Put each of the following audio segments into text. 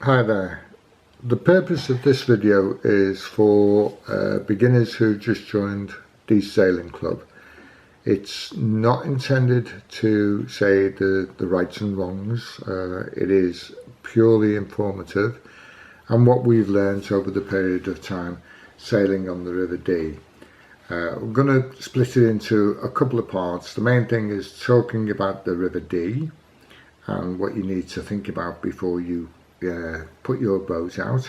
Hi there. The purpose of this video is for beginners who just joined the sailing club. It's not intended to say the rights and wrongs. It is purely informative and what we've learned over the period of time sailing on the River Dee. We're going to split it into a couple of parts. The main thing is talking about the River Dee and what you need to think about before you put your boat out.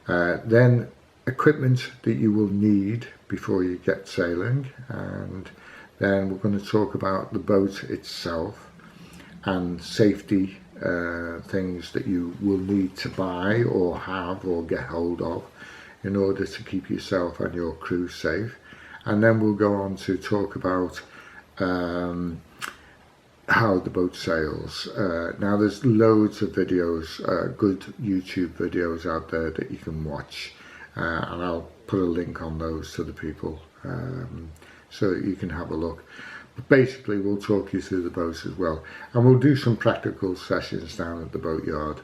Then equipment that you will need before you get sailing, and then we're going to talk about the boat itself and safety things that you will need to buy or have or get hold of in order to keep yourself and your crew safe. And then we'll go on to talk about how the boat sails. Now there's loads of videos, good YouTube videos out there that you can watch, and I'll put a link on those to the people so that you can have a look. But basically we'll talk you through the boat as well, and we'll do some practical sessions down at the boatyard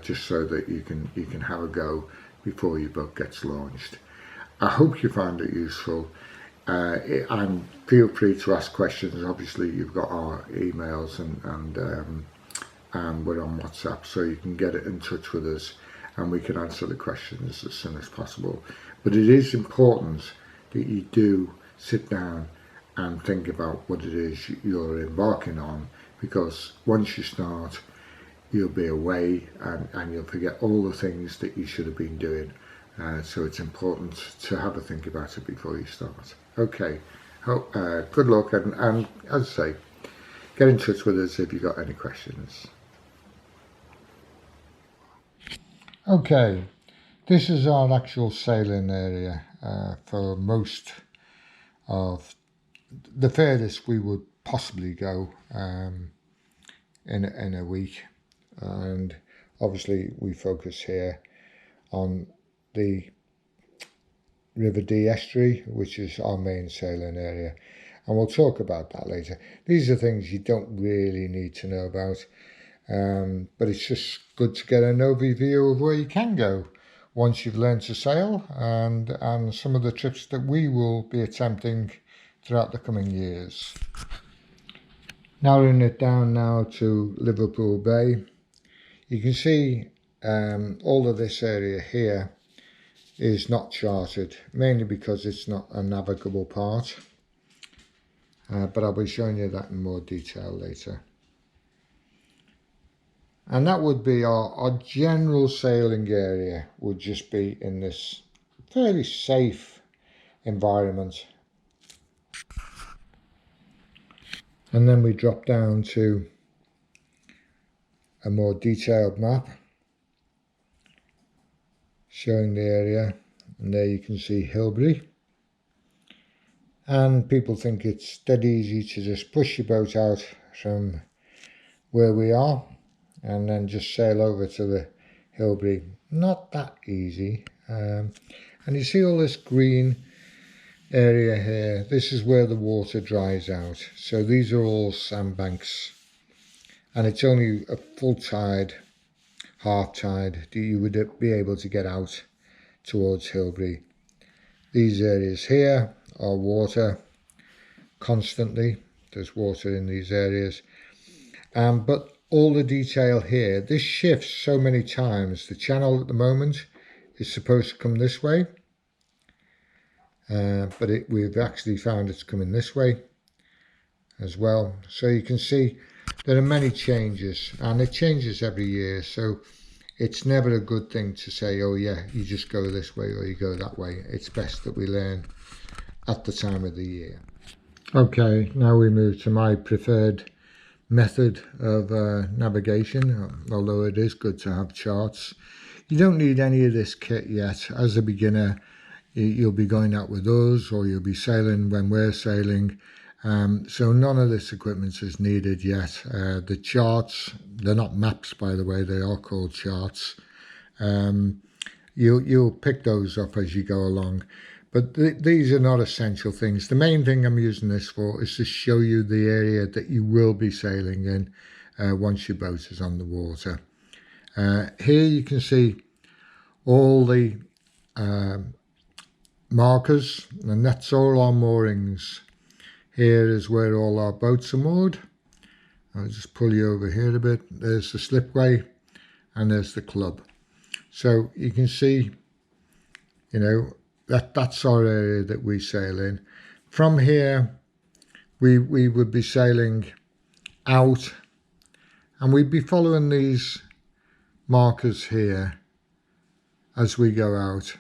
just so that you can have a go before your boat gets launched. I hope you find it useful. And feel free to ask questions. Obviously you've got our emails and we're on WhatsApp, so you can get in touch with us and we can answer the questions as soon as possible. But it is important that you do sit down and think about what it is you're embarking on, because once you start you'll be away and you'll forget all the things that you should have been doing. So it's important to have a think about it before you start. Okay, good luck, and as I say, get in touch with us if you've got any questions. Okay, this is our actual sailing area for most of the furthest we would possibly go in a week, and obviously we focus here on the River Dee estuary, which is our main sailing area, and we'll talk about that later. These are things you don't really need to know about, but it's just good to get an overview of where you can go once you've learned to sail, and some of the trips that we will be attempting throughout the coming years. Narrowing it down now to Liverpool Bay, you can see all of this area here is not charted, mainly because it's not a navigable part, but I'll be showing you that in more detail later. And that would be our general sailing area, would just be in this fairly safe environment. And then we drop down to a more detailed map showing the area, and there you can see Hilbury, and people think it's dead easy to just push your boat out from where we are and then just sail over to the Hilbury. Not that easy. And you see all this green area here, this is where the water dries out, so these are all sandbanks, and it's only a full tide, half tide, that you would be able to get out towards Hilbury. These areas here are water constantly, there's water in these areas, but all the detail here, this shifts so many times. The channel at the moment is supposed to come this way, but we've actually found it's coming this way as well. So you can see there are many changes, and it changes every year, so it's never a good thing to say, oh yeah, you just go this way or you go that way. It's best that we learn at the time of the year. Okay, now we move to my preferred method of navigation, although it is good to have charts. You don't need any of this kit yet. As a beginner, you'll be going out with us, or you'll be sailing when we're sailing. So none of this equipment is needed yet. The charts, they're not maps, by the way, they are called charts. You'll pick those up as you go along. But these are not essential things. The main thing I'm using this for is to show you the area that you will be sailing in once your boat is on the water. Here you can see all the markers, and that's all our moorings. Here is where all our boats are moored. I'll just pull you over here a bit. There's the slipway and there's the club. So you can see, you know, that's our area that we sail in. From here, we would be sailing out, and we'd be following these markers here as we go out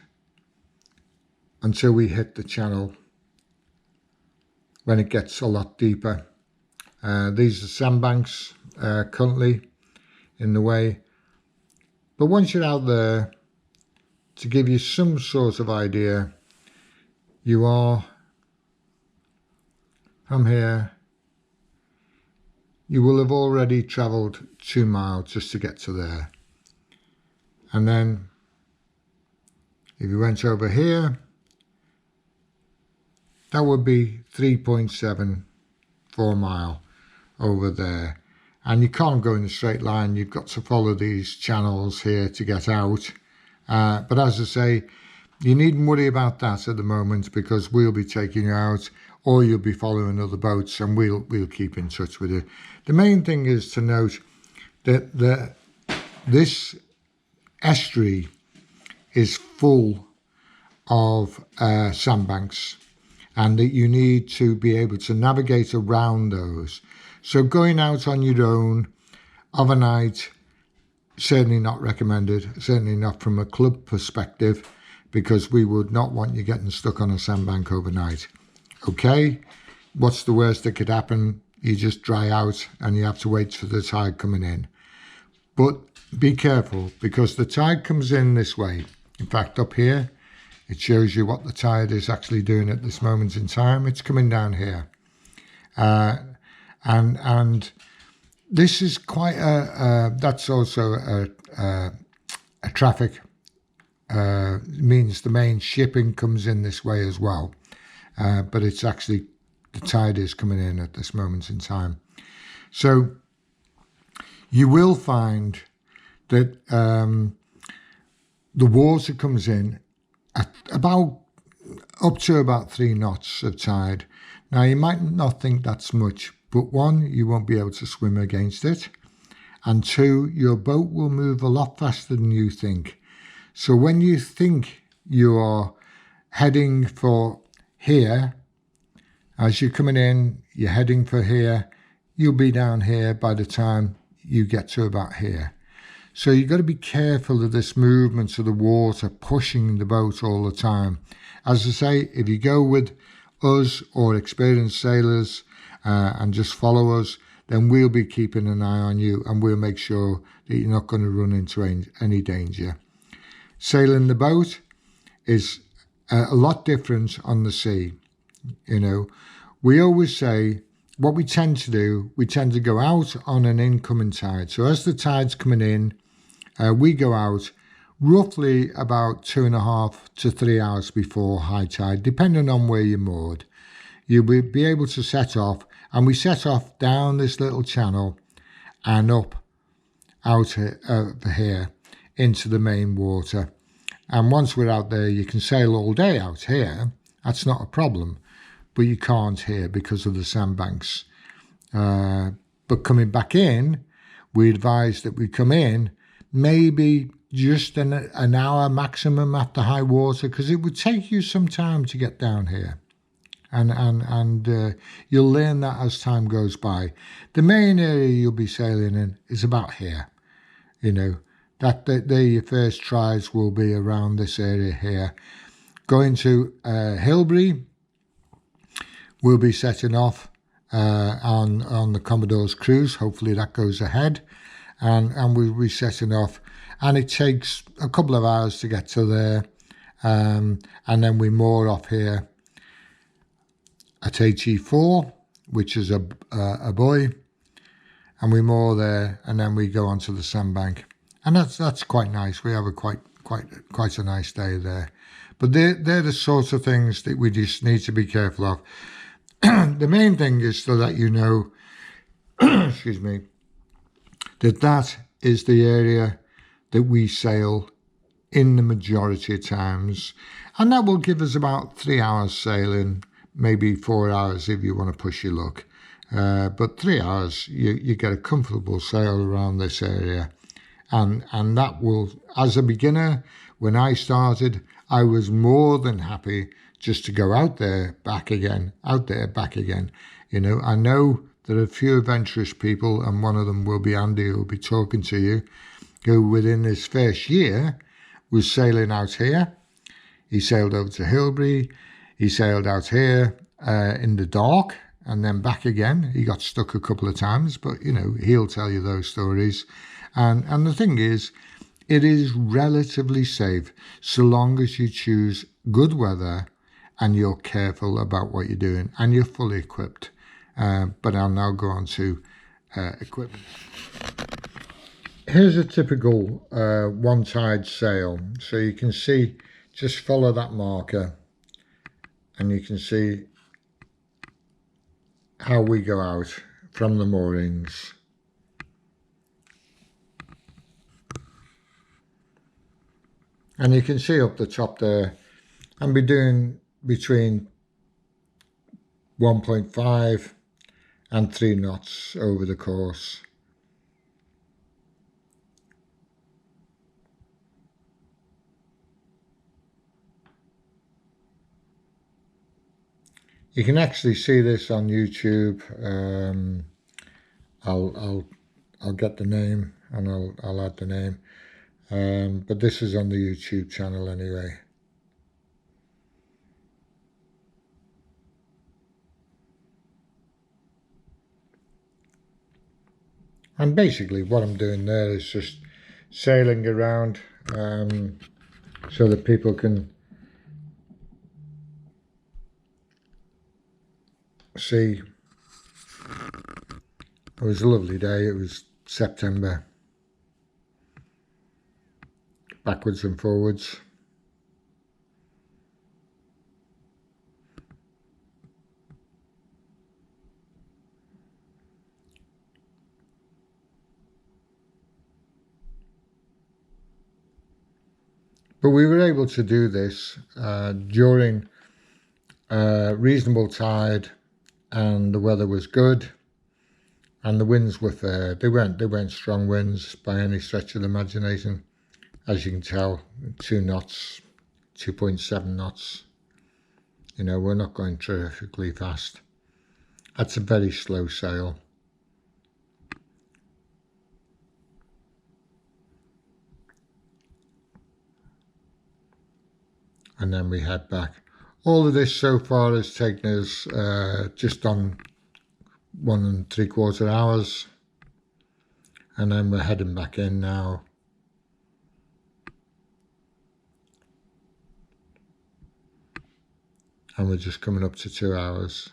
until we hit the channel when it gets a lot deeper. These are sandbanks currently in the way, but once you're out there, to give you some sort of idea, you are from here, you will have already travelled 2 miles just to get to there. And then if you went over here, that would be 3.74 mile over there. And you can't go in a straight line, you've got to follow these channels here to get out. But as I say, you needn't worry about that at the moment, because we'll be taking you out, or you'll be following other boats, and we'll keep in touch with you. The main thing is to note that this estuary is full of sandbanks, and that you need to be able to navigate around those. So going out on your own of a night, certainly not recommended, certainly not from a club perspective, because we would not want you getting stuck on a sandbank overnight. Okay, what's the worst that could happen? You just dry out and you have to wait for the tide coming in. But be careful, because the tide comes in this way. In fact, up here, it shows you what the tide is actually doing at this moment in time. It's coming down here. And this is quite that's also a traffic, means the main shipping comes in this way as well. But it's actually, the tide is coming in at this moment in time. So you will find that the water comes in at about up to about 3 knots of tide. Now you might not think that's much, but 1, you won't be able to swim against it, and 2, your boat will move a lot faster than you think. So when you think you are heading for here, as you're coming in, you're heading for here, you'll be down here by the time you get to about here. So you've got to be careful of this movement of the water pushing the boat all the time. As I say, if you go with us or experienced sailors and just follow us, then we'll be keeping an eye on you, and we'll make sure that you're not going to run into any danger. Sailing the boat is a lot different on the sea. You know, we always say, what we tend to do, we tend to go out on an incoming tide. So as the tide's coming in, we go out roughly about 2.5 to 3 hours before high tide, depending on where you're moored. You'll be able to set off, and we set off down this little channel and up out here into the main water. And once we're out there, you can sail all day out here. That's not a problem, but you can't here because of the sandbanks. But coming back in, we advise that we come in maybe just an hour maximum after high water, because it would take you some time to get down here. And you'll learn that as time goes by. The main area you'll be sailing in is about here. You know, that your first tries will be around this area here. Going to Hilbury, we'll be setting off on the Commodore's cruise. Hopefully that goes ahead. And we'll be setting off. And it takes a couple of hours to get to there. And then we moor off here at HE4, which is a buoy. And we moor there, and then we go onto the sandbank. And that's quite nice. We have a quite a nice day there. But they're the sorts of things that we just need to be careful of. The main thing is to let you know, excuse me, that is the area that we sail in the majority of times, and that will give us about 3 hours sailing, maybe 4 hours if you want to push your luck. But 3 hours, you get a comfortable sail around this area. And that will, as a beginner, when I started, I was more than happy just to go out there, back again, out there, back again. You know, I know there are a few adventurous people, and one of them will be Andy, who will be talking to you, who within his first year was sailing out here. He sailed over to Hilbury. He sailed out here in the dark and then back again. He got stuck a couple of times, but, you know, he'll tell you those stories. And the thing is, it is relatively safe so long as you choose good weather and you're careful about what you're doing and you're fully equipped. But I'll now go on to equipment. Here's a typical one-tide sail. So you can see, just follow that marker and you can see how we go out from the moorings. And you can see up the top there, I'm be doing between 1.5 and 3 knots over the course. You can actually see this on YouTube. I'll get the name and I'll add the name. But this is on the YouTube channel anyway. And basically what I'm doing there is just sailing around so that people can see. It was a lovely day. It was September. Backwards and forwards. But we were able to do this during reasonable tide, and the weather was good, and the winds were fair. They weren't strong winds by any stretch of the imagination. As you can tell, 2 knots, 2.7 knots. You know, we're not going terrifically fast. That's a very slow sail. And then we head back. All of this so far has taken us just on 1 3/4 hours. And then we're heading back in now. And we're just coming up to 2 hours.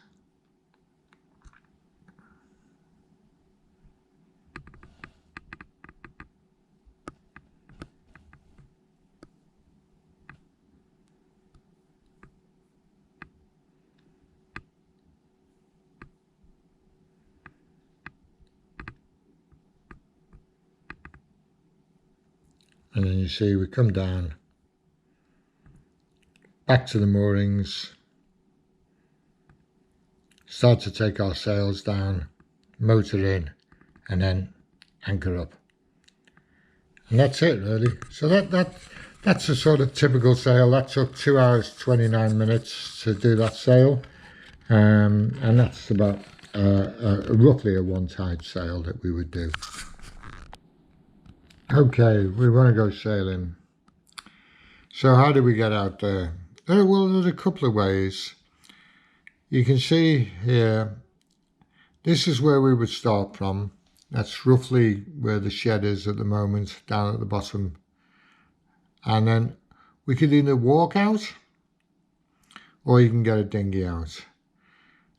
And then you see we come down, back to the moorings, start to take our sails down, motor in, and then anchor up. And that's it really. So that's a sort of typical sail. That took 2 hours 29 minutes to do that sail. And that's about roughly a one-tide sail that we would do. Okay, we want to go sailing. So how do we get out there? Well, there's a couple of ways. You can see here, this is where we would start from. That's roughly where the shed is at the moment, down at the bottom. And then we could either walk out or you can get a dinghy out.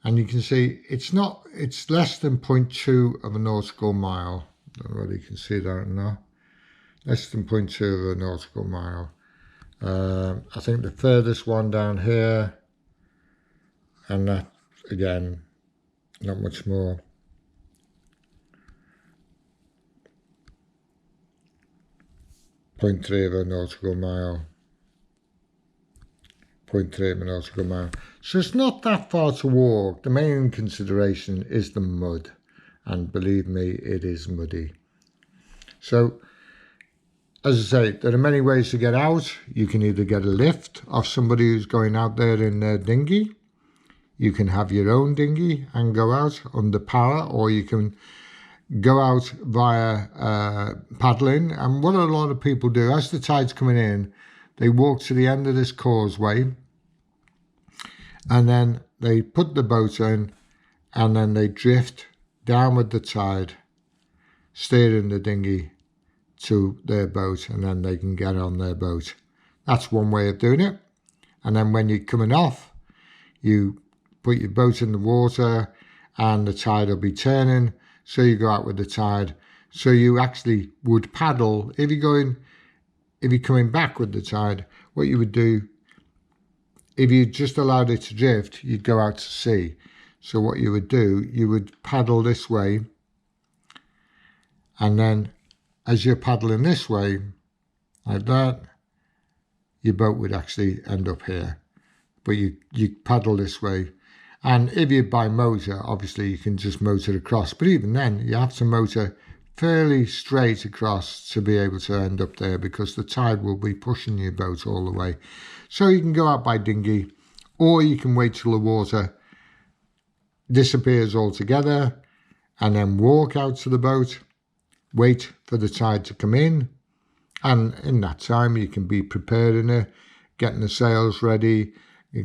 And you can see it's less than 0.2 of a nautical mile. I don't know whether you can see that now. Less than 0.2 of a nautical mile. I think the furthest one down here, and that again, not much more. 0.3 of a nautical mile. 0.3 of a nautical mile. So it's not that far to walk. The main consideration is the mud. And believe me, it is muddy. So, as I say, there are many ways to get out. You can either get a lift off somebody who's going out there in their dinghy. You can have your own dinghy and go out under power, or you can go out via paddling. And what a lot of people do, as the tide's coming in, they walk to the end of this causeway and then they put the boat in and then they drift down with the tide, steering the dinghy to their boat, and then they can get on their boat. That's one way of doing it. And then when you're coming off, you put your boat in the water and the tide will be turning, so you go out with the tide. So you actually would paddle. If you're coming back with the tide, what you would do, if you just allowed it to drift, you'd go out to sea. So what you would do, you would paddle this way, and then as you're paddling this way, like that, your boat would actually end up here. But you paddle this way. And if you're by motor, obviously you can just motor across. But even then, you have to motor fairly straight across to be able to end up there, because the tide will be pushing your boat all the way. So you can go out by dinghy, or you can wait till the water disappears altogether and then walk out to the boat, wait for the tide to come in, and in that time you can be preparing it, getting the sails ready,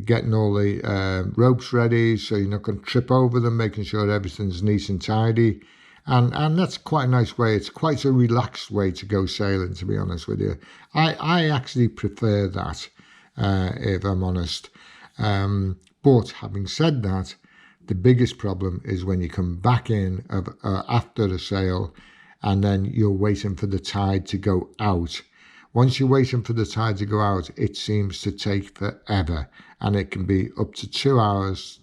getting all the ropes ready so you're not going to trip over them, making sure everything's neat and tidy. And that's quite a nice way. It's quite a relaxed way to go sailing, to be honest with you. I actually prefer that, if I'm honest. But having said that, the biggest problem is when you come back in after the sail, and then you're waiting for the tide to go out. Once you're waiting for the tide to go out, it seems to take forever, and it can be up to 2 hours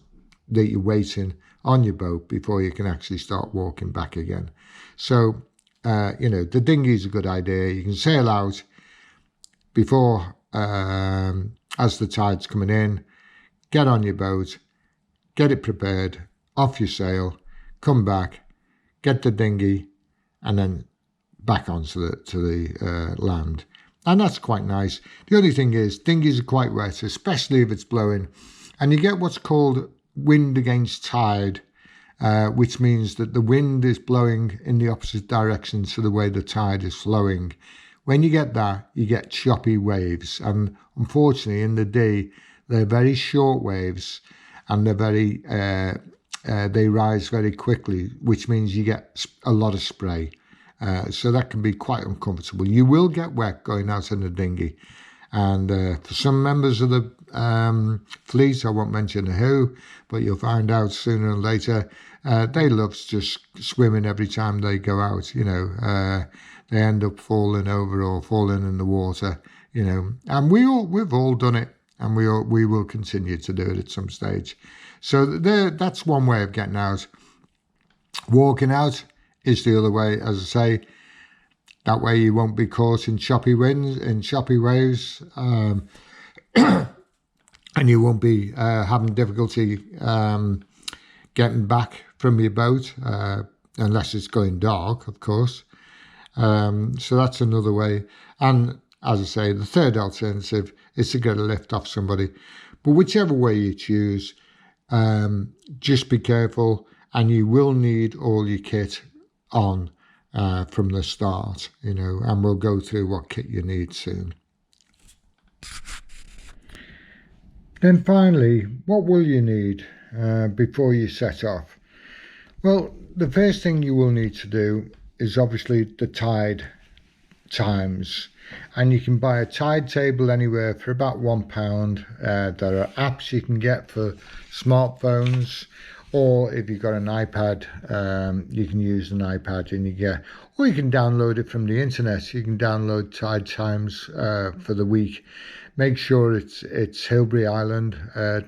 that you're waiting on your boat before you can actually start walking back again. So, the dinghy is a good idea. You can sail out before, as the tide's coming in, get on your boat, get it prepared, off your sail, come back, get the dinghy, and then back onto the land. And that's quite nice. The only thing is, dinghies are quite wet, especially if it's blowing. And you get what's called wind against tide, which means that the wind is blowing in the opposite direction to the way the tide is flowing. When you get that, you get choppy waves. And unfortunately, in the Dee, they're very short waves, and they're very they rise very quickly, which means you get a lot of spray. So that can be quite uncomfortable. You will get wet going out in the dinghy. And for some members of the fleet, I won't mention who, but you'll find out sooner or later, they love just swimming every time they go out. They end up falling over or falling in the water, and we've all done it, and we will continue to do it at some stage. So that's one way of getting out. Walking out is the other way, as I say. That way you won't be caught in choppy winds, in choppy waves, and you won't be having difficulty getting back from your boat, unless it's going dark, of course. So that's another way. And as I say, the third alternative is to get a lift off somebody. But whichever way you choose, just be careful, and you will need all your kit on from the start, and we'll go through what kit you need soon. Then finally, what will you need before you set off? Well, the first thing you will need to do is obviously the tide times, and you can buy a tide table anywhere for about £1. There are apps you can get for smartphones, or if you've got an iPad, you can use an iPad, or you can download it from the internet. You can download tide times for the week. Make sure it's Hilbre Island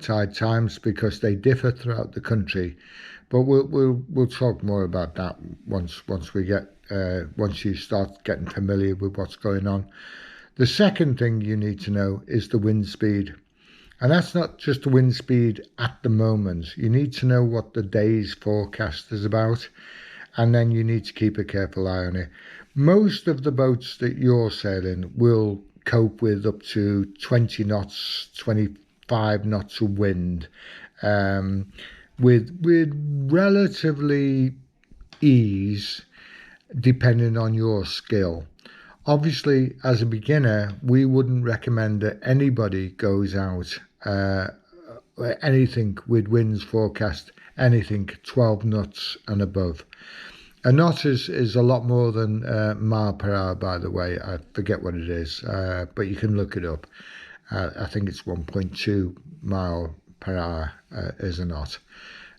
tide times, because they differ throughout the country. But we'll talk more about that once we get once you start getting familiar with what's going on. The second thing you need to know is the wind speed. And that's not just the wind speed at the moment. You need to know what the day's forecast is about, and then you need to keep a careful eye on it. Most of the boats that you're sailing will cope with up to 20 knots, 25 knots of wind, with relatively ease, depending on your skill. Obviously, as a beginner, we wouldn't recommend that anybody goes out anything with winds forecast, anything 12 knots and above. A knot is a lot more than mile per hour, by the way. I forget what it is, but you can look it up. I think it's 1.2 mile per hour is a knot.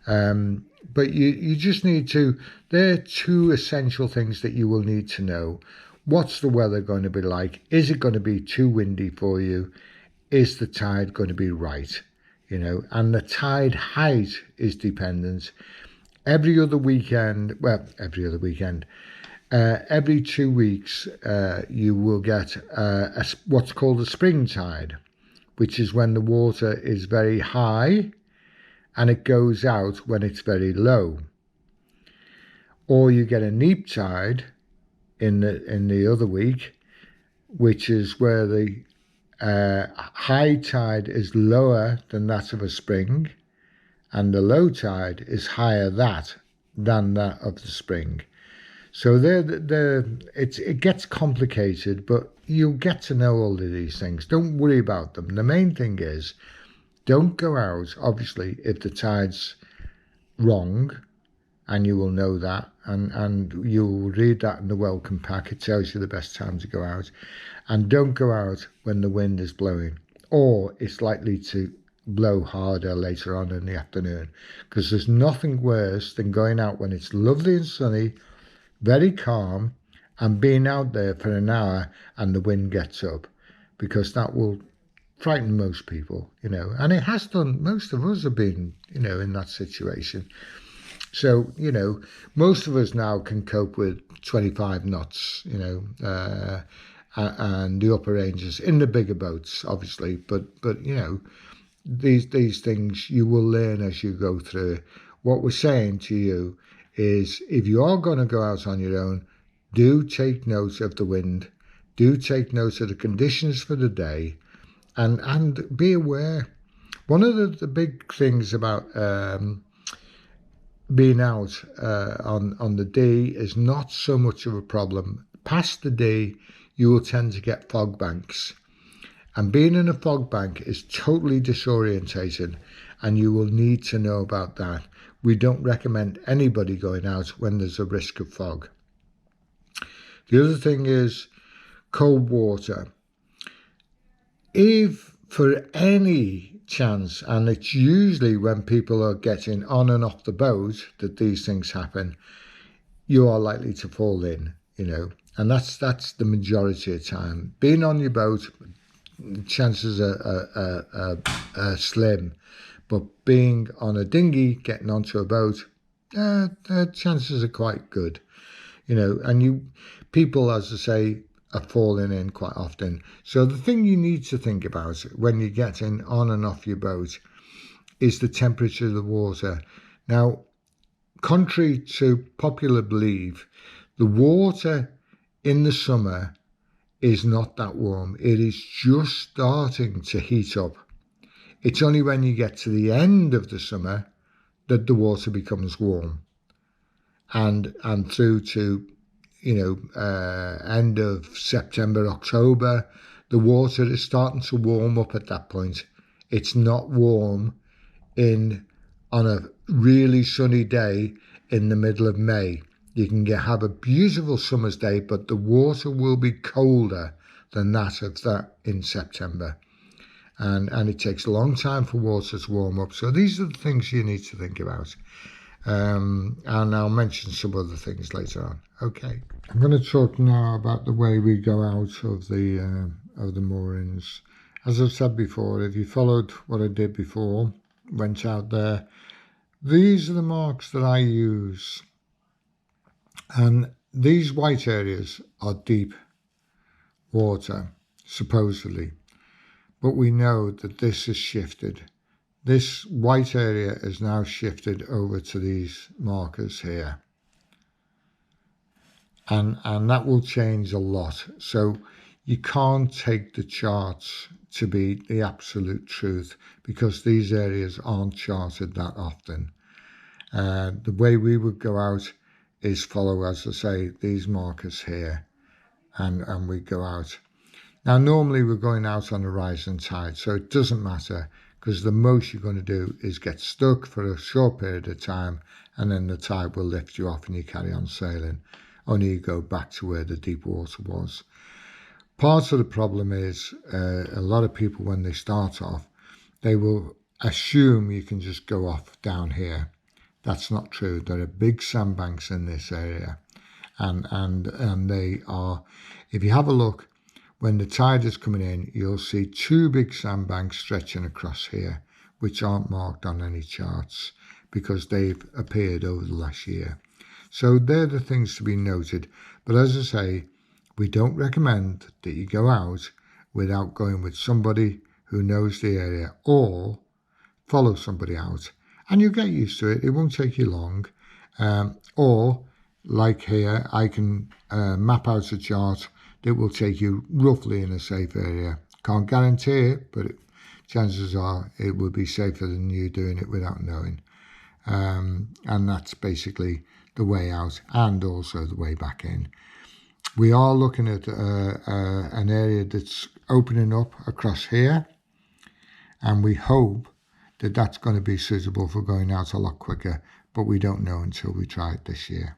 But you just need to, there are two essential things that you will need to know. What's the weather going to be like? Is it going to be too windy for you? Is the tide going to be right? And the tide height is dependent. Every 2 weeks, you will get what's called a spring tide, which is when the water is very high and it goes out when it's very low. Or you get a neap tide in the other week, which is where the high tide is lower than that of a spring, and the low tide is higher than that of the spring. So it gets complicated, but you'll get to know all of these things. Don't worry about them. The main thing is, don't go out, obviously, if the tide's wrong, and you will know that, and you'll read that in the welcome pack. It tells you the best time to go out. And don't go out when the wind is blowing, or it's likely to blow harder later on in the afternoon, because there's nothing worse than going out when it's lovely and sunny, very calm, and being out there for an hour and the wind gets up, because that will frighten most people, and it has done. Most of us have been, in that situation. So, most of us now can cope with 25 knots, and the upper ranges in the bigger boats, obviously. But these things you will learn as you go through. What we're saying to you is, if you are going to go out on your own, do take note of the wind, do take note of the conditions for the day, and be aware. One of the big things about being out on the Dee is not so much of a problem. Past the Dee, you will tend to get fog banks. And being in a fog bank is totally disorientating, and you will need to know about that. We don't recommend anybody going out when there's a risk of fog. The other thing is cold water. If for any chance, and it's usually when people are getting on and off the boat that these things happen, you are likely to fall in, and that's the majority of the time. Being on your boat, chances are slim, but being on a dinghy, getting onto a boat, chances are quite good, and people, as I say, are falling in quite often. So the thing you need to think about when you're getting on and off your boat is the temperature of the water. Now, contrary to popular belief, the water in the summer is not that warm. It is just starting to heat up. It's only when you get to the end of the summer that the water becomes warm. And through to end of September, October, the water is starting to warm up at that point. It's not warm on a really sunny day in the middle of May. You can have a beautiful summer's day, but the water will be colder than that in September. And it takes a long time for water to warm up. So these are the things you need to think about. And I'll mention some other things later on. Okay, I'm going to talk now about the way we go out of the moorings. As I've said before, if you followed what I did before, went out there, these are the marks that I use. And these white areas are deep water, supposedly, but we know that this has shifted. This white area is now shifted over to these markers here. And that will change a lot. So you can't take the charts to be the absolute truth because these areas aren't charted that often. The way we would go out is follow, as I say, these markers here, and we go out. Now, normally we're going out on a rising tide, so it doesn't matter because the most you're going to do is get stuck for a short period of time, and then the tide will lift you off and you carry on sailing. Only you go back to where the deep water was. Part of the problem is a lot of people, when they start off, they will assume you can just go off down here. That's not true. There are big sandbanks in this area, and they are, if you have a look, when the tide is coming in, you'll see two big sandbanks stretching across here, which aren't marked on any charts because they've appeared over the last year. So they're the things to be noted. But as I say, we don't recommend that you go out without going with somebody who knows the area, or follow somebody out. And you'll get used to it. It won't take you long. Or, like here, I can map out a chart that will take you roughly in a safe area. Can't guarantee it, but chances are it will be safer than you doing it without knowing. And that's basically the way out and also the way back in. We are looking at an area that's opening up across here, and we hope that that's going to be suitable for going out a lot quicker, but we don't know until we try it this year.